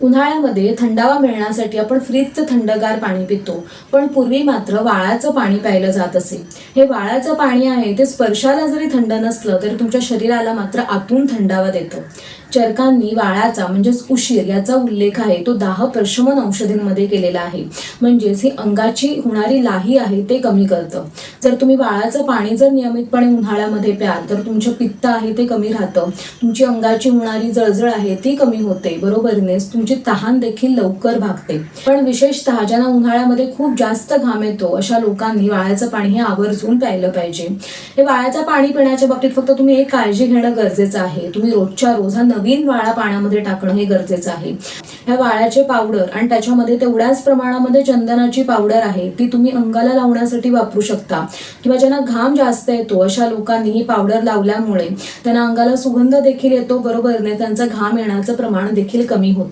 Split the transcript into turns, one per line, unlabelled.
उन्हाळ्यामध्ये थंडावा मिळण्यासाठी आपण फ्रीजचं थंडगार पाणी पितो, पण पूर्वी मात्र वाळाचं पाणी प्यायलं जात असे. हे वाळाचं पाणी आहे ते स्पर्शाला जरी थंड नसलं तरी तुमच्या शरीराला मात्र आतून थंडावा देतं. चरकांनी वाळाचा म्हणजेच उशीर याचा उल्लेख आहे तो दाह प्रशमन औषधींमध्ये केलेला आहे. म्हणजेच ही अंगाची होणारी लाही आहे ते कमी करतं. जर तुम्ही वाळाचं पाणी जर नियमितपणे उन्हाळ्यामध्ये प्याल तर तुमचे पित्त आहे ते कमी राहतं, तुमची अंगाची होणारी जळजळ आहे ती कमी होते, बरोबरीनेच तुमची तहान देखील लवकर भागते. पण विशेषतः ज्यांना उन्हाळ्यामध्ये खूप जास्त घाम येतो अशा लोकांनी वाळाचं पाणी हे आवर्जून प्यायलं पाहिजे. हे वाळाचं पाणी पिण्याच्या बाबतीत फक्त तुम्ही एक काळजी घेणं गरजेचं आहे. तुम्ही रोजच्या रोज हा नवीन वाळा पाण्यामध्ये टाकणं हे गरजेचं आहे. ह्या वाळ्याचे पावडर आणि त्याच्यामध्ये तेवढ्याच प्रमाणामध्ये चंदनाची पावडर आहे ती तुम्ही अंगाला लावण्यासाठी वापरू शकता, किंवा ज्यांना घाम जास्त येतो अशा लोकांनी ही पावडर लावल्यामुळे त्यांना अंगाला सुगंध देखील येतो, बरोबरने त्यांचा घाम येण्याचं प्रमाण देखील कमी होतं.